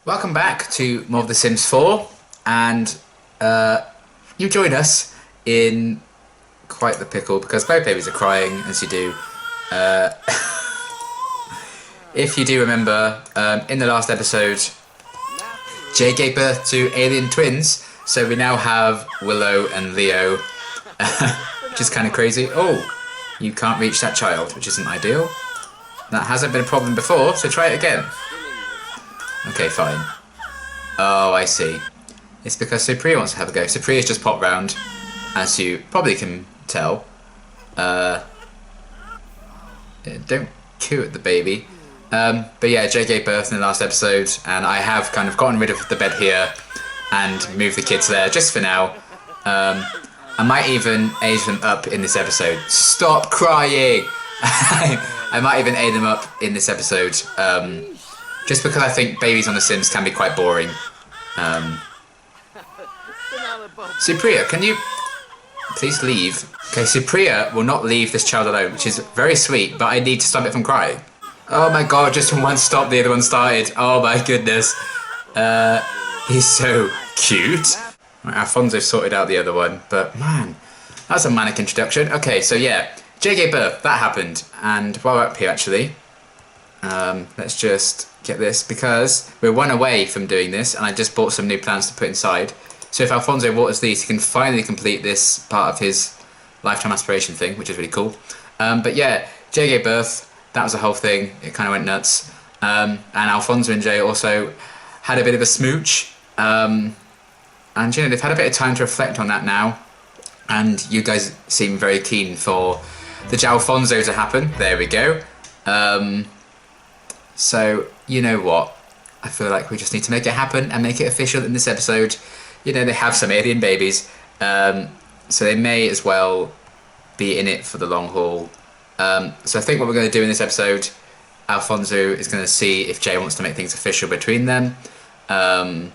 Welcome back to more of The Sims 4, and you join us in quite the pickle because both babies are crying, as you do. If you do remember, in the last episode, Jay gave birth to alien twins, so we now have Willow and Leo, which is kind of crazy. Oh, you can't reach that child, which isn't ideal. That hasn't been a problem before, so try it again. Okay, fine. Oh, I see. It's because Supriya wants to have a go. Supriya's just popped round, as you probably can tell. Don't coo at the baby. But yeah, Jay gave birth in the last episode, and I have kind of gotten rid of the bed here and moved the kids there, just for now. I might even age them up in this episode. Stop crying! I might even age them up in this episode. Just because I think babies on The Sims can be quite boring. Supriya, can you please leave? Okay, Supriya will not leave this child alone, which is very sweet, but I need to stop it from crying. Oh my god, just when one stopped, the other one started. Oh my goodness. He's so cute. Right, Alfonso sorted out the other one, but man, that's a manic introduction. Okay, so yeah, Jay gave birth, that happened. And while we're up here actually, let's just get this, because we're one away from doing this, and I just bought some new plants to put inside. So if Alfonso waters these, he can finally complete this part of his lifetime aspiration thing, which is really cool. But yeah, Jay gave birth, that was the whole thing, it kind of went nuts. And Alfonso and Jay also had a bit of a smooch. And you know, they've had a bit of time to reflect on that now, and you guys seem very keen for the Jalfonso to happen. There we go. So, you know what? I feel like we just need to make it happen and make it official in this episode. You know, they have some alien babies, so they may as well be in it for the long haul. So I think what we're going to do in this episode, Alfonso is going to see if Jay wants to make things official between them. And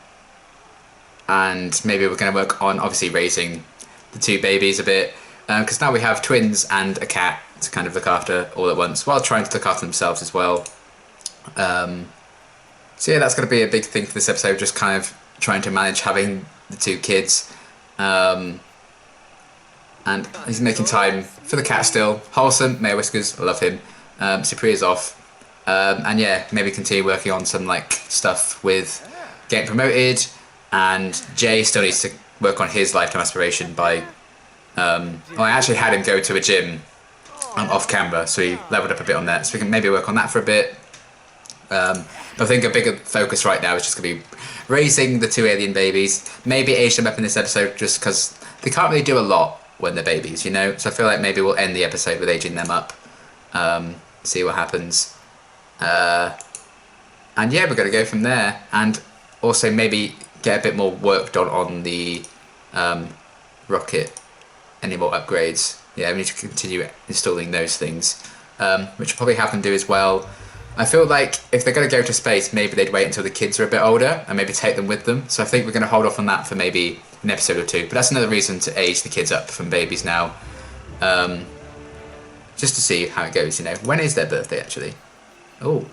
maybe we're going to work on, obviously, raising the two babies a bit. Because now we have twins and a cat to kind of look after all at once, while trying to look after themselves as well. So yeah, that's going to be a big thing for this episode, just kind of trying to manage having the two kids. And he's making time for the cat still. Wholesome, Mayor Whiskers, I love him. Supriya's off. And yeah, maybe continue working on some like stuff with getting promoted. And Jay still needs to work on his lifetime aspiration by... well, I actually had him go to a gym off camera, so he leveled up a bit on that. So we can maybe work on that for a bit. But I think a bigger focus right now is just going to be raising the two alien babies. Maybe age them up in this episode, just because they can't really do a lot when they're babies, you know? So I feel like maybe we'll end the episode with aging them up. See what happens. And yeah, we're going to go from there. And also maybe get a bit more work done on the rocket. Any more upgrades. Yeah, we need to continue installing those things. Which will probably have them do as well. I feel like if they're going to go to space, maybe they'd wait until the kids are a bit older and maybe take them with them. So I think we're going to hold off on that for maybe an episode or two. But that's another reason to age the kids up from babies now. Just to see how it goes, you know. When is their birthday, actually? Oh,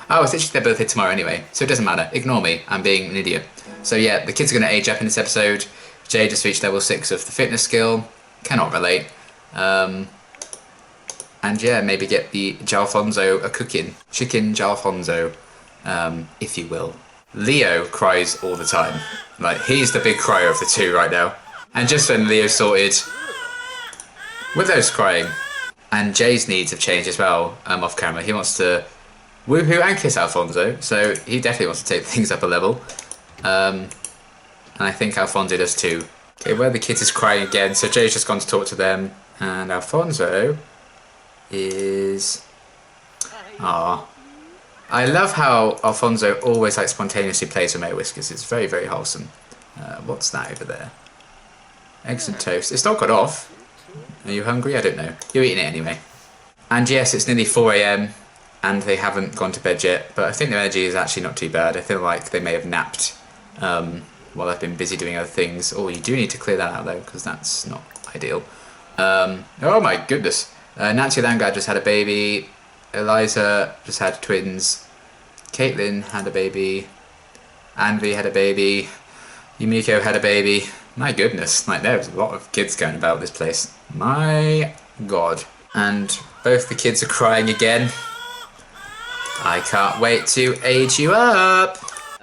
it's actually their birthday tomorrow anyway. So it doesn't matter. Ignore me. I'm being an idiot. So yeah, the kids are going to age up in this episode. Jay just reached level 6 of the fitness skill. Cannot relate. And yeah, maybe get the Jalfonso a cooking. Chicken Jalfonso, if you will. Leo cries all the time. Like, he's the big crier of the two right now. And just when Leo sorted, Willow's crying. And Jay's needs have changed as well, off camera. He wants to woohoo and kiss Alfonso, so he definitely wants to take things up a level. And I think Alfonso does too. Okay, where the kids is crying again, so Jay's just gone to talk to them, and Alfonso is... Aww. I love how Alfonso always like spontaneously plays with Mayor Whiskers. It's very, very wholesome. What's that over there? Eggs and toast. It's not got off. Are you hungry? I don't know. You're eating it anyway. And yes, it's nearly 4 AM and they haven't gone to bed yet, but I think their energy is actually not too bad. I feel like they may have napped while I've been busy doing other things. Oh, you do need to clear that out though, because that's not ideal. Oh my goodness. Nancy Langard just had a baby. Eliza just had twins. Caitlin had a baby. Anvi had a baby. Yumiko had a baby. My goodness, like there's a lot of kids going about this place. My god. And both the kids are crying again. I can't wait to age you up.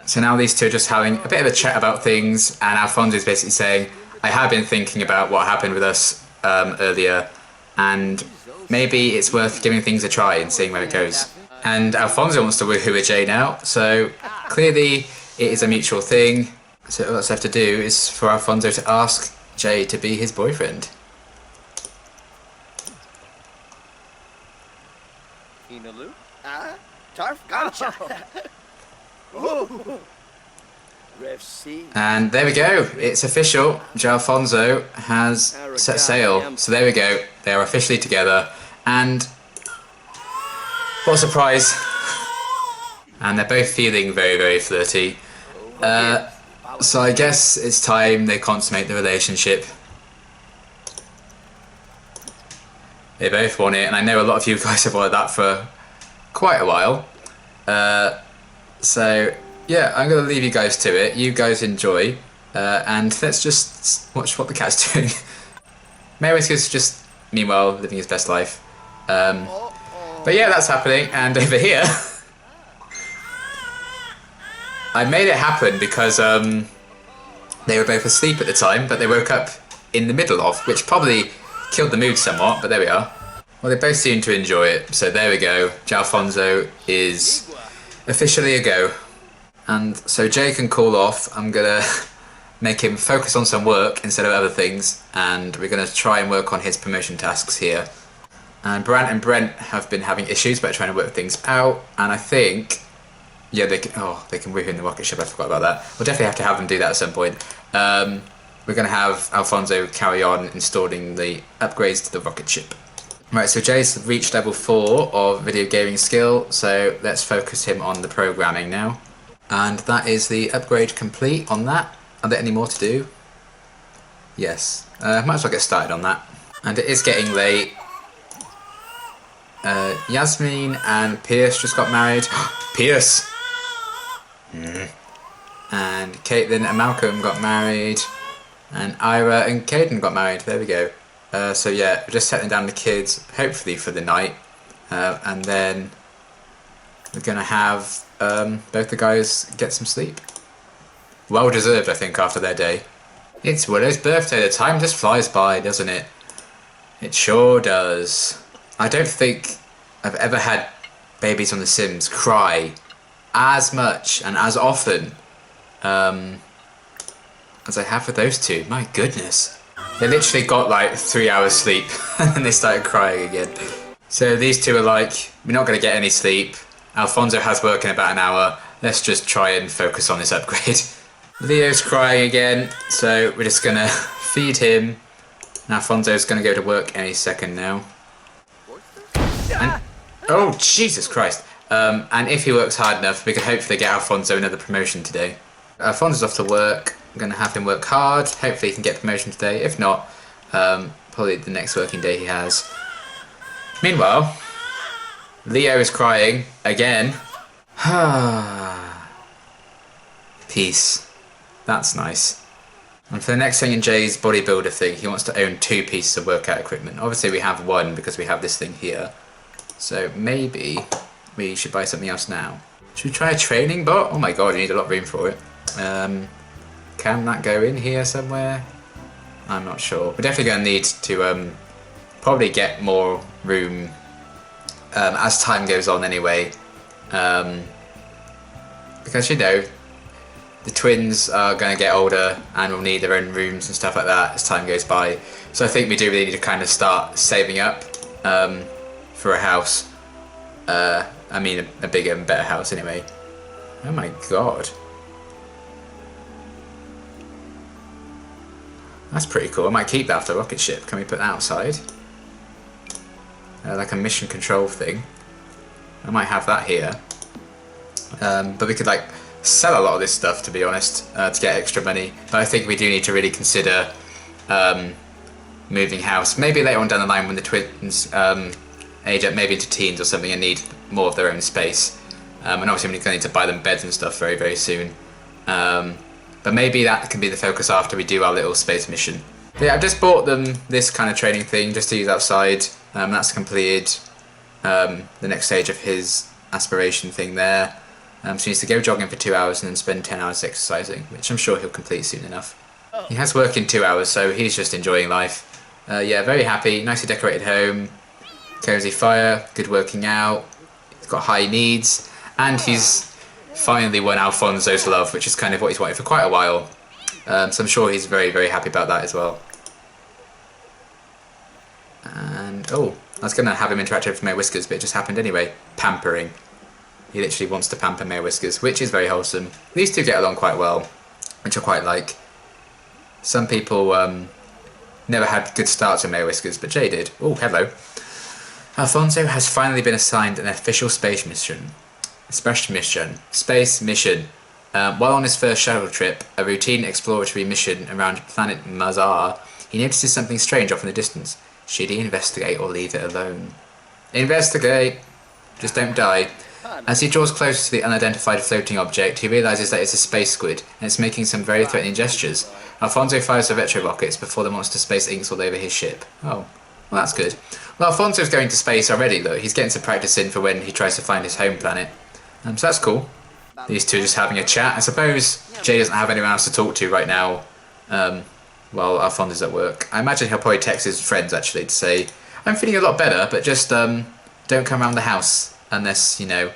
So now these two are just having a bit of a chat about things, and Alfonso is basically saying, I have been thinking about what happened with us earlier, and maybe it's worth giving things a try and seeing where it goes. And Alfonso wants to woohoo a Jay now, so clearly it is a mutual thing. So all that's left to do is for Alfonso to ask Jay to be his boyfriend. And there we go, it's official. Jay Alfonso has set sail. So there we go, they are officially together. And what a surprise. And they're both feeling very, very flirty. So I guess it's time they consummate the relationship. They both want it, and I know a lot of you guys have wanted that for quite a while. So yeah, I'm going to leave you guys to it. You guys enjoy, and let's just watch what the cat's doing. Maywhisker's just, meanwhile, living his best life. But yeah, that's happening, and over here... I made it happen because they were both asleep at the time, but they woke up in the middle of, which probably killed the mood somewhat, but there we are. Well, they both seem to enjoy it, so there we go. Jay Alfonso is officially a go. And so Jay can cool off. I'm going to make him focus on some work instead of other things, and we're going to try and work on his promotion tasks here. And Brant and Brent have been having issues, but trying to work things out, and I think... Yeah, they can woohoo in the rocket ship, I forgot about that. We'll definitely have to have them do that at some point. We're going to have Alfonso carry on installing the upgrades to the rocket ship. Right, so Jay's reached level 4 of video gaming skill, so let's focus him on the programming now. And that is the upgrade complete on that. Are there any more to do? Yes. Might as well get started on that. And it is getting late. Yasmin and Pierce just got married. Pierce! And Caitlin and Malcolm got married, and Ira and Caden got married. There we go. So yeah, we're just settling down the kids, hopefully for the night, and then we're gonna have both the guys get some sleep. Well deserved, I think, after their day. It's Willow's birthday. The time just flies by, doesn't it? It sure does. I don't think I've ever had babies on The Sims cry as much and as often as I have with those two. My goodness. They literally got like 3 hours sleep and they started crying again. So these two are like, we're not going to get any sleep. Alfonso has work in about an hour. Let's just try and focus on this upgrade. Leo's crying again, so we're just going to feed him. And Alfonso's going to go to work any second now. And, oh, Jesus Christ. And if he works hard enough, we can hopefully get Alfonso another promotion today. Alfonso's off to work. I'm going to have him work hard. Hopefully he can get promotion today. If not, probably the next working day he has. Meanwhile, Leo is crying again. Peace. That's nice. And for the next thing in Jay's bodybuilder thing, he wants to own 2 pieces of workout equipment. Obviously we have 1 because we have this thing here. So maybe we should buy something else now. Should we try a training bot? Oh my god, you need a lot of room for it. Can that go in here somewhere? I'm not sure. We're definitely going to need to probably get more room as time goes on anyway. Because, you know, the twins are going to get older and will need their own rooms and stuff like that as time goes by. So I think we do really need to kind of start saving up for a house. I mean, a bigger and better house anyway. Oh my god. That's pretty cool. I might keep that for a rocket ship. Can we put that outside? Like a mission control thing. I might have that here. But we could like sell a lot of this stuff, to be honest, to get extra money. But I think we do need to really consider moving house. Maybe later on down the line when the twins age up, maybe into teens or something, and need more of their own space. And obviously we're going to need to buy them beds and stuff very, very soon. But maybe that can be the focus after we do our little space mission. But yeah, I've just bought them this kind of training thing just to use outside. That's completed the next stage of his aspiration thing there. So he needs to go jogging for 2 hours and then spend 10 hours exercising, which I'm sure he'll complete soon enough. He has work in 2 hours, so he's just enjoying life. Yeah, very happy, nicely decorated home, cozy fire, good working out, he's got high needs, and he's finally won Alfonso's love, which is kind of what he's wanted for quite a while. So I'm sure he's very, very happy about that as well. And, oh, I was going to have him interact with Mayor Whiskers, but it just happened anyway. Pampering. He literally wants to pamper Mayor Whiskers, which is very wholesome. These two get along quite well, which I quite like. Some people never had good starts with Mayor Whiskers, but Jay did. Oh, hello. Alfonso has finally been assigned an official space mission. Space mission. While on his first shuttle trip, a routine exploratory mission around planet Mazar, he notices something strange off in the distance. Should he investigate or leave it alone? Investigate! Just don't die. As he draws closer to the unidentified floating object, he realises that it's a space squid, and it's making some very threatening gestures. Alfonso fires the retro rockets before the monster space inks all over his ship. Oh, well that's good. Well, Alfonso's going to space already though. He's getting some practice in for when he tries to find his home planet. So that's cool. These two are just having a chat. I suppose Jay doesn't have anyone else to talk to right now while Alfonso's at work. I imagine he'll probably text his friends actually to say, I'm feeling a lot better, but just don't come around the house unless, you know,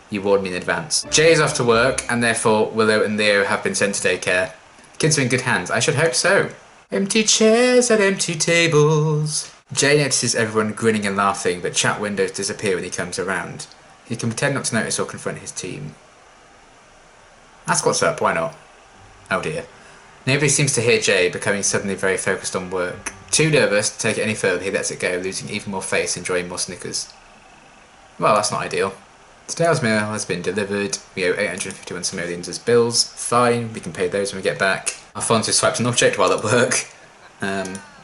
you warned me in advance. Jay is off to work, and therefore Willow and Leo have been sent to daycare. Kids are in good hands. I should hope so. Empty chairs and empty tables. Jay notices everyone grinning and laughing, but chat windows disappear when he comes around. He can pretend not to notice or confront his team. Ask what's up, why not? Oh dear. Nobody seems to hear Jay, becoming suddenly very focused on work. Too nervous to take it any further, he lets it go, losing even more face, enjoying more Snickers. Well, that's not ideal. Today's meal has been delivered. We owe 851 simoleons as bills. Fine, we can pay those when we get back. Alfonso swiped an object while at work.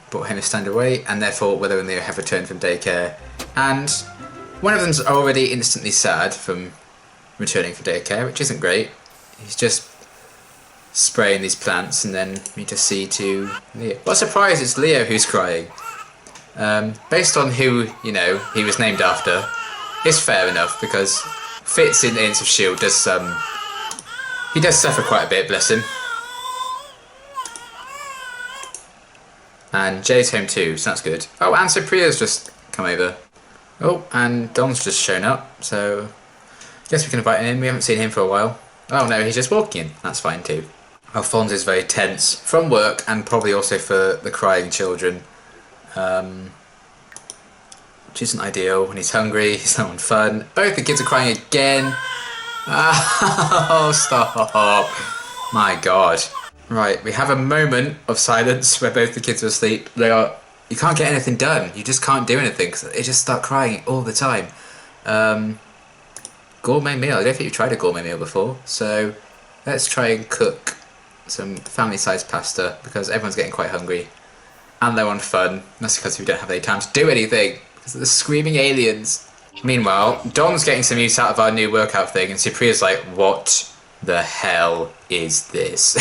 Brought him a stand away, and therefore Willow and Leo have returned from daycare. And one of them's already instantly sad from returning from daycare, which isn't great. He's just spraying these plants, and then we just see to Leo. What a surprise, it's Leo who's crying. Based on who, you know, he was named after, it's fair enough, because Fitz in Agents of S.H.I.E.L.D. does, he does suffer quite a bit, bless him. And Jay's home too, so that's good. Oh, and Supriya's just come over. Oh, and Don's just shown up, so I guess we can invite him in. We haven't seen him for a while. Oh no, he's just walking in. That's fine too. Alfonso's very tense from work and probably also for the crying children. Which isn't ideal. When he's hungry, he's not on fun. Both the kids are crying again. Oh, stop. My God. Right, we have a moment of silence where both the kids are asleep. You can't get anything done. You just can't do anything because they just start crying all the time. Gourmet meal. I don't think you've tried a gourmet meal before. So let's try and cook some family-sized pasta because everyone's getting quite hungry. And they're on fun. That's because we don't have any time to do anything because of the screaming aliens. Meanwhile, Don's getting some use out of our new workout thing and Supriya's like, what the hell is this?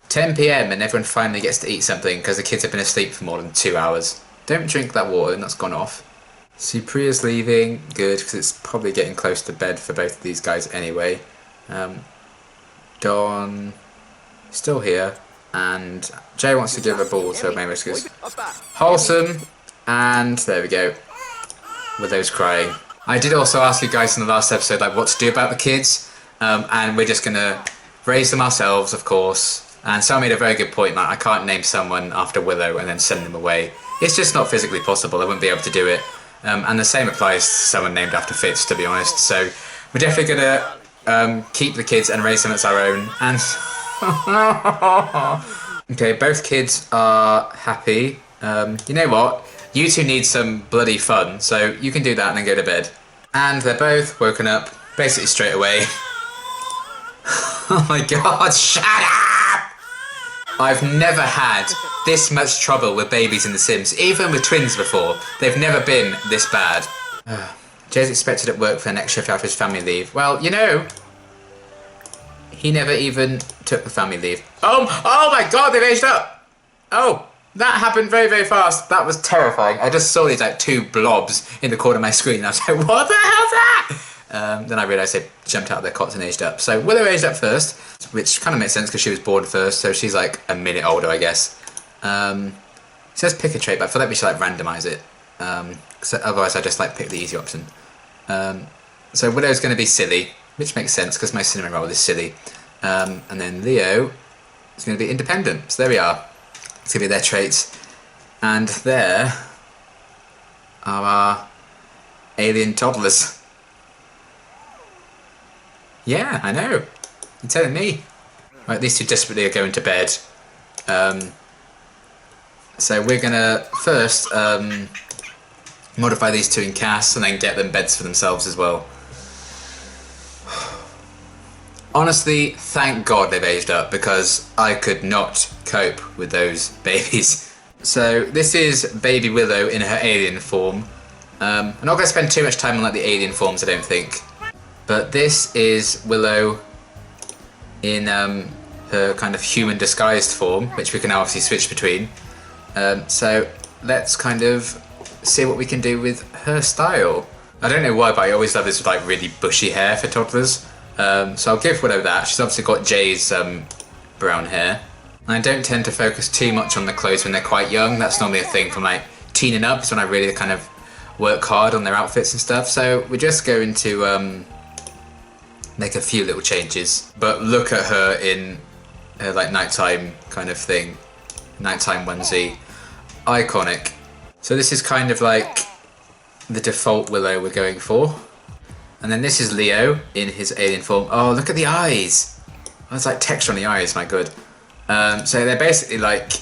10 PM and everyone finally gets to eat something because the kids have been asleep for more than 2 hours. Don't drink that water, that's gone off. Supriya's leaving, good, because it's probably getting close to bed for both of these guys anyway. Don still here, and Jay wants to give a ball to Main Whiskers. Wholesome, and there we go. With those crying. I did also ask you guys in the last episode like what to do about the kids. And we're just going to raise them ourselves, of course. And Sam made a very good point, like I can't name someone after Willow and then send them away. It's just not physically possible, I wouldn't be able to do it. And the same applies to someone named after Fitz, to be honest. So we're definitely going to keep the kids and raise them as our own. And okay, both kids are happy. You know what? You two need some bloody fun, so you can do that and then go to bed. And they're both woken up basically straight away. Oh my God, shut up! I've never had this much trouble with babies in The Sims, even with twins before. They've never been this bad. Jay's expected at work for the next shift after his family leave. Well, you know, He never even took the family leave. Oh my god, they've aged up! Oh, that happened very, very fast. That was terrifying. I just saw these like 2 blobs in the corner of my screen and I was like, what the hell's that? Then I realised they jumped out of their cots and aged up. So Willow aged up first, which kind of makes sense because she was born first, so she's like a minute older, I guess. It says pick a trait, but I feel like we should like randomise it. So otherwise I just like pick the easy option. So Willow's going to be silly, which makes sense because my cinnamon roll is silly. And then Leo is going to be independent. So there we are. It's going to be their traits. And there are our alien toddlers. Yeah, I know. You're telling me. Right, these 2 desperately are going to bed. So we're going to first modify these 2 in CAS and then get them beds for themselves as well. Honestly, thank God they've aged up because I could not cope with those babies. So this is baby Willow in her alien form. I'm not going to spend too much time on like the alien forms, I don't think. But this is Willow in her kind of human disguised form, which we can obviously switch between. So let's kind of see what we can do with her style. I don't know why, but I always love this like really bushy hair for toddlers. So I'll give Willow that. She's obviously got Jay's brown hair. And I don't tend to focus too much on the clothes when they're quite young. That's normally a thing from like teen and up. It's when I really kind of work hard on their outfits and stuff. So we're just going to make a few little changes. But look at her in her like nighttime kind of thing. Nighttime onesie. Iconic. So this is kind of like the default Willow we're going for. And then this is Leo in his alien form. Oh, look at the eyes. Oh, there's like texture on the eyes, my god. So they're basically like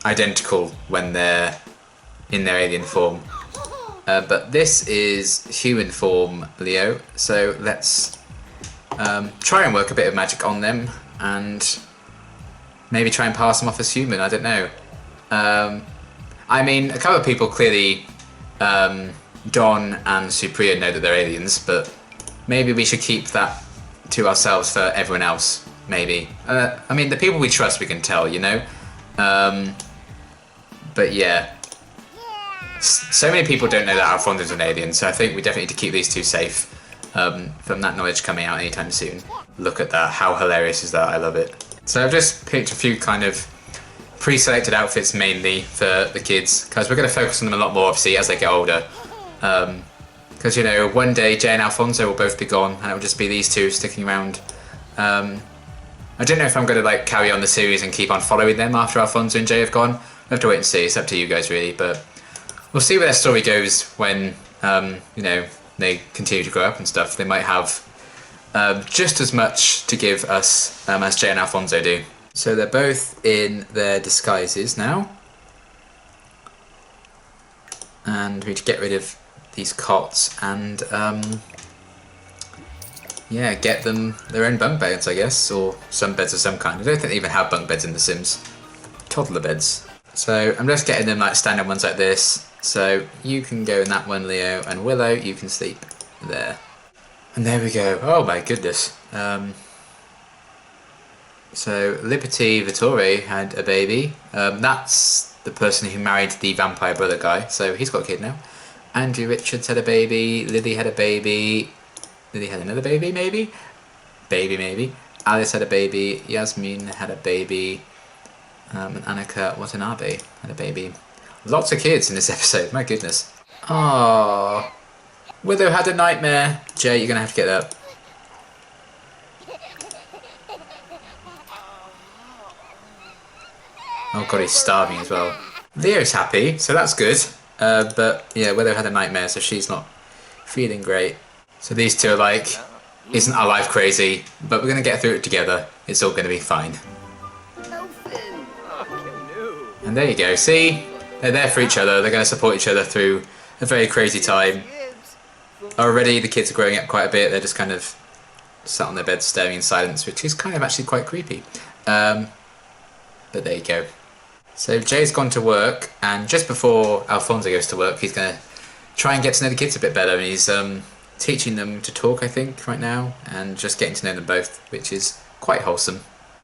identical when they're in their alien form. But this is human form Leo. So let's try and work a bit of magic on them and maybe try and pass them off as human, I don't know. I mean, a couple of people clearly... Don and Supriya know that they're aliens, but maybe we should keep that to ourselves for everyone else, maybe. I mean, the people we trust we can tell, you know? But yeah. So many people don't know that Alfonso's an alien, so I think we definitely need to keep these 2 safe from that knowledge coming out anytime soon. Look at that, how hilarious is that? I love it. So I've just picked a few kind of pre-selected outfits mainly for the kids, because we're going to focus on them a lot more obviously as they get older. Because you know, one day Jay and Alfonso will both be gone and it'll just be these 2 sticking around. I don't know if I'm going to like carry on the series and keep on following them after Alfonso and Jay have gone. We'll have to wait and see, it's up to you guys really, but we'll see where their story goes when you know, they continue to grow up and stuff. They might have just as much to give us as Jay and Alfonso do. So they're both in their disguises now. And we need to get rid of these cots and yeah, get them their own bunk beds, I guess, or some beds of some kind. I don't think they even have bunk beds in The Sims. Toddler beds. So I'm just getting them like standard ones like this. So you can go in that one, Leo, and Willow, you can sleep there. And there we go. Oh my goodness. So Liberty Vittore had a baby. That's the person who married the vampire brother guy. So he's got a kid now. Andrew Richards had a baby. Lily had a baby. Lily had another baby, maybe? Baby, maybe. Alice had a baby. Yasmin had a baby. And Annika Watanabe had a baby. Lots of kids in this episode, my goodness. Aww. Willow had a nightmare. Jay, you're going to have to get up. Oh god, he's starving as well. Leo's happy, so that's good. But yeah, Willow had a nightmare, so she's not feeling great. So these 2 are like, isn't our life crazy? But we're going to get through it together. It's all going to be fine. And there you go, see? They're there for each other, they're going to support each other through a very crazy time. Already the kids are growing up quite a bit, they're just kind of sat on their beds staring in silence, which is kind of actually quite creepy. But there you go. So Jay's gone to work, and just before Alfonso goes to work, he's going to try and get to know the kids a bit better, and he's teaching them to talk, I think, right now, and just getting to know them both, which is quite wholesome.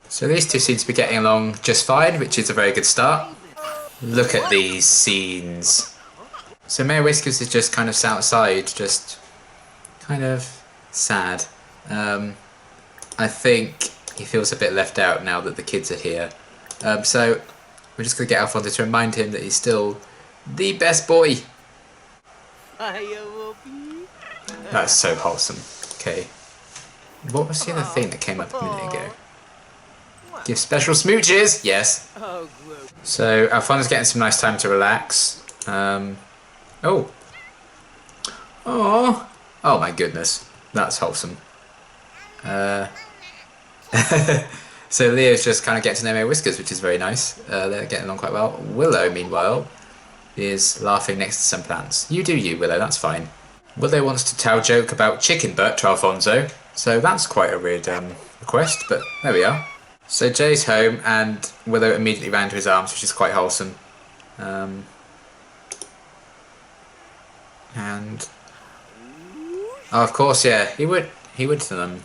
So these two seem to be getting along just fine, which is a very good start. Look at these scenes. So Mayor Whiskers is just kind of sat outside, just kind of sad. I think he feels a bit left out now that the kids are here. So we're just going to get Alfonso to remind him that he's still the best boy. That's so wholesome. Okay. What was the other thing that came up a minute ago? Give special smooches! Yes. So Alfonso's getting some nice time to relax. Oh. Oh. Oh my goodness. That's wholesome. So Leo's just kind of getting to know Mayor Whiskers, which is very nice. They're getting along quite well. Willow, meanwhile, is laughing next to some plants. You do you, Willow, that's fine. Willow wants to tell a joke about chicken butt to Alfonso, so that's quite a weird request, but there we are. So Jay's home, and Willow immediately ran to his arms, which is quite wholesome. And oh, of course, yeah, he would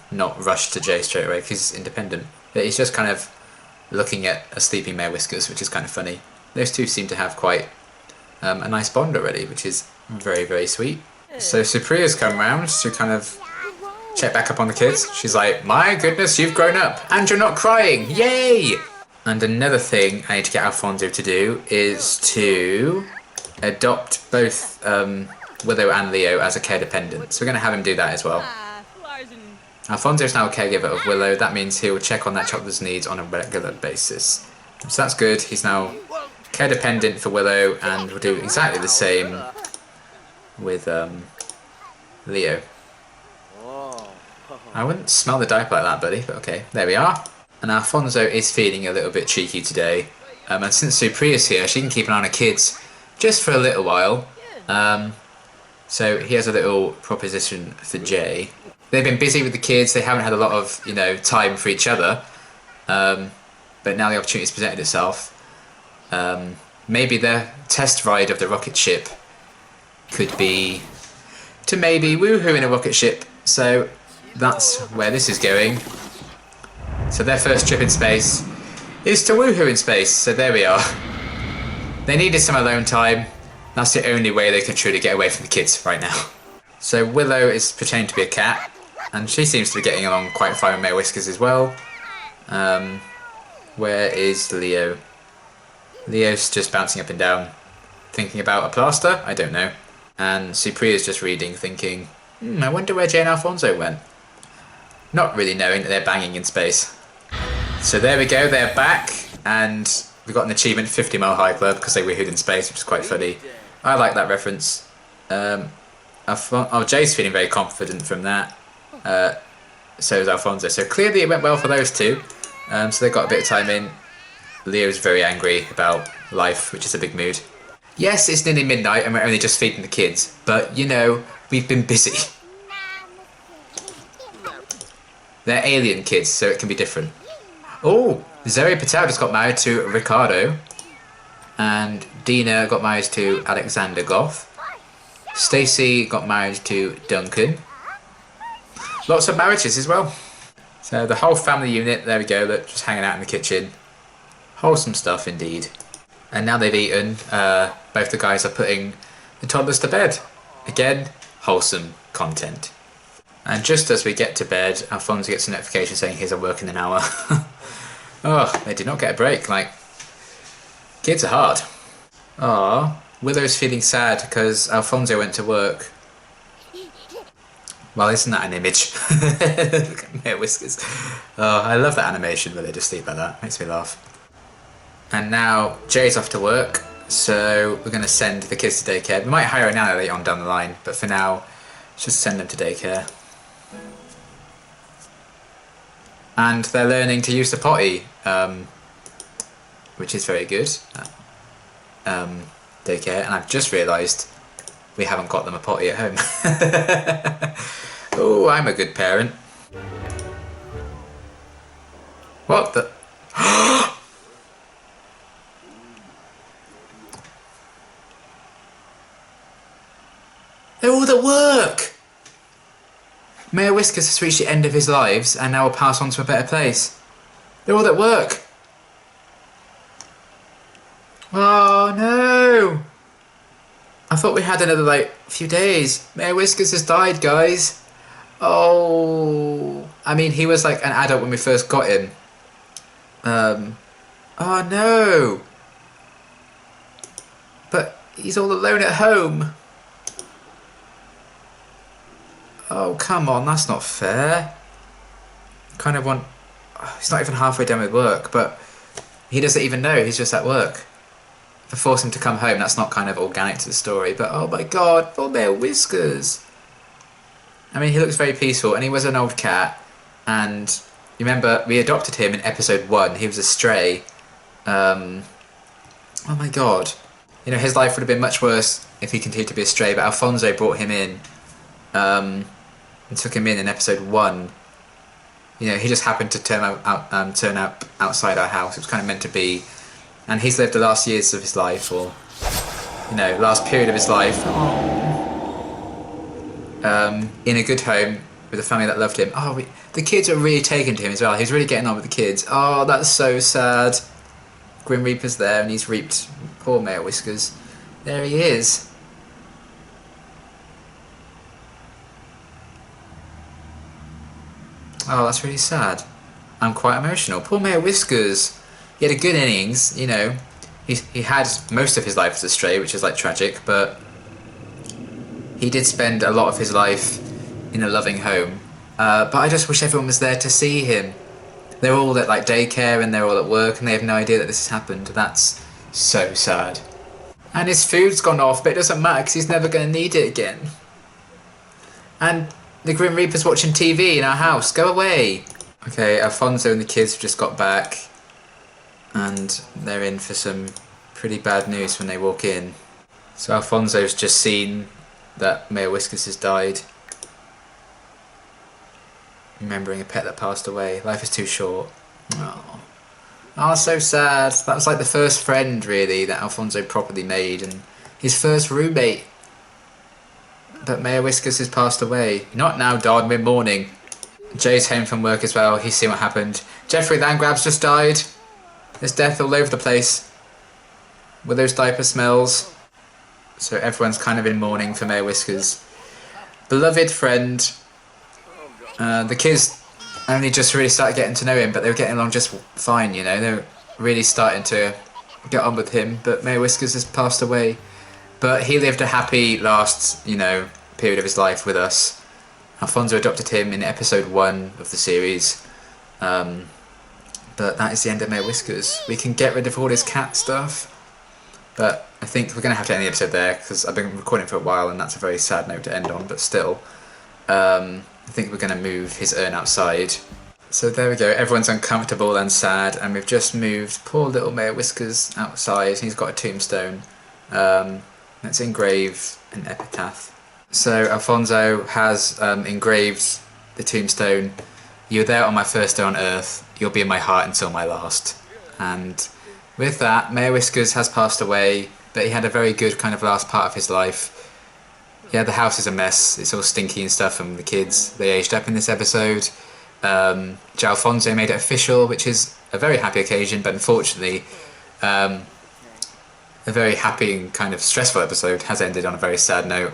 not rush to Jay straight away because he's independent. But he's just kind of looking at a sleeping Mayor Whiskers, which is kind of funny. Those two seem to have quite a nice bond already, which is very, very sweet. So Supriya's come round to kind of check back up on the kids. She's like, my goodness, you've grown up and you're not crying, yay! And another thing I need to get Alfonso to do is to adopt both Willow and Leo as a care dependent. So we're going to have him do that as well. Alfonso is now a caregiver of Willow. That means he'll check on that child's needs on a regular basis. So that's good. He's now care dependent for Willow, and will do exactly the same with Leo. I wouldn't smell the diaper like that, buddy, but okay, there we are. And Alfonso is feeling a little bit cheeky today. And since Supriya's here, she can keep an eye on her kids just for a little while. So he has a little proposition for Jay. They've been busy with the kids, they haven't had a lot of, time for each other. But now the opportunity's presented itself. Maybe the test ride of the rocket ship could be to maybe woohoo in a rocket ship. So that's where this is going. So their first trip in space is to woohoo in space. So there we are. They needed some alone time. That's the only way they can truly get away from the kids right now. So Willow is pretending to be a cat, and she seems to be getting along quite fine with Mayor Whiskers as well. Where is Leo? Leo's just bouncing up and down, thinking about a plaster? I don't know. And Supriya's just reading, thinking, I wonder where Jay and Alfonso went. Not really knowing that they're banging in space. So there we go, they're back, and we got an achievement 50 Mile High Club because they woohooed in space, which is quite funny. I like that reference. Jay's feeling very confident from that. So is Alfonso. So clearly it went well for those two. So they got a bit of time in. Leo's very angry about life, which is a big mood. Yes, it's nearly midnight and we're only just feeding the kids, but we've been busy. They're alien kids, so it can be different. Oh, Zoe Patel just got married to Ricardo, and Dina got married to Alexander Goff. Stacey got married to Duncan. Lots of marriages as well. So the whole family unit, there we go, look, just hanging out in the kitchen. Wholesome stuff indeed. And now they've eaten, both the guys are putting the toddlers to bed. Again, wholesome content. And just as we get to bed, Alfonso gets a notification saying he's at work in an hour. Oh, they did not get a break. Like, kids are hard. Ah, Willow's feeling sad because Alfonso went to work. Well, isn't that an image? Look at Mayor Whiskers. Oh, I love that animation where they just sleep like that. Makes me laugh. And now Jay's off to work, so we're going to send the kids to daycare. We might hire a nanny later on down the line, but for now, let's just send them to daycare. And they're learning to use the potty, which is very good. Daycare, and I've just realised we haven't got them a potty at home. Oh, I'm a good parent. What the? They're all at work! Mayor Whiskers has reached the end of his lives and now will pass on to a better place. They're all at work. Oh no! I thought we had another few days. Mayor Whiskers has died, guys. Oh, I mean, he was like an adult when we first got him. Oh no! But he's all alone at home. Oh, come on, that's not fair. Kind of want... He's not even halfway done with work, but he doesn't even know, he's just at work. If I force him to come home, that's not kind of organic to the story, but oh my god, poor Mayor Whiskers. I mean, he looks very peaceful, and he was an old cat, and you remember, we adopted him in episode 1, he was a stray. Oh my god. You know, his life would have been much worse if he continued to be a stray, but Alfonso brought him in, and took him in episode 1. You know, he just happened to turn up outside our house. It was kind of meant to be, and he's lived the last years of his life, or you know, last period of his life, in a good home with a family that loved him. Oh, the kids are really taken to him as well. He's really getting on with the kids. Oh, that's so sad. Grim Reaper's there, and he's reaped poor Mayor Whiskers. There he is. Oh, that's really sad. I'm quite emotional. Poor Mayor Whiskers. He had a good innings, you know. He had most of his life as a stray, which is like tragic, but he did spend a lot of his life in a loving home. But I just wish everyone was there to see him. They're all at like daycare and they're all at work and they have no idea that this has happened. That's so sad. And his food's gone off, but it doesn't matter because he's never going to need it again. And the Grim Reaper's watching TV in our house. Go away. Okay, Alfonso and the kids have just got back. And they're in for some pretty bad news when they walk in. So Alfonso's just seen that Mayor Whiskers has died. Remembering a pet that passed away. Life is too short. Oh, so sad. That was like the first friend, really, that Alfonso properly made. And his first roommate. But Mayor Whiskers has passed away. Not now, Don, we're mourning. Jay's home from work as well. He's seen what happened. Jeffrey Landgrab's just died. There's death all over the place. With those diaper smells. So everyone's kind of in mourning for Mayor Whiskers. Beloved friend. The kids only just really started getting to know him, but they were getting along just fine, you know. They were really starting to get on with him. But Mayor Whiskers has passed away. But he lived a happy last, you know, period of his life with us. Alfonso adopted him in episode 1 of the series. But that is the end of Mayor Whiskers. We can get rid of all his cat stuff. But I think we're going to have to end the episode there, because I've been recording for a while and that's a very sad note to end on, but still. I think we're going to move his urn outside. So there we go, everyone's uncomfortable and sad, and we've just moved poor little Mayor Whiskers outside. He's got a tombstone. Let's engrave an epitaph. So Alfonso has engraved the tombstone. "You're there on my first day on earth, you'll be in my heart until my last." And with that, Mayor Whiskers has passed away, but he had a very good kind of last part of his life. Yeah, the house is a mess, it's all stinky and stuff, and the kids, they aged up in this episode. Alfonso made it official, which is a very happy occasion, but unfortunately, a very happy and kind of stressful episode has ended on a very sad note.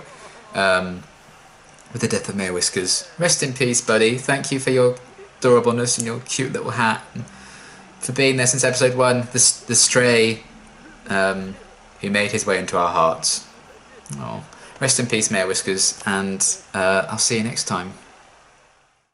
With the death of Mayor Whiskers. Rest in peace, buddy. Thank you for your adorableness and your cute little hat. And for being there since episode 1. The stray who made his way into our hearts. Oh, rest in peace, Mayor Whiskers, and I'll see you next time.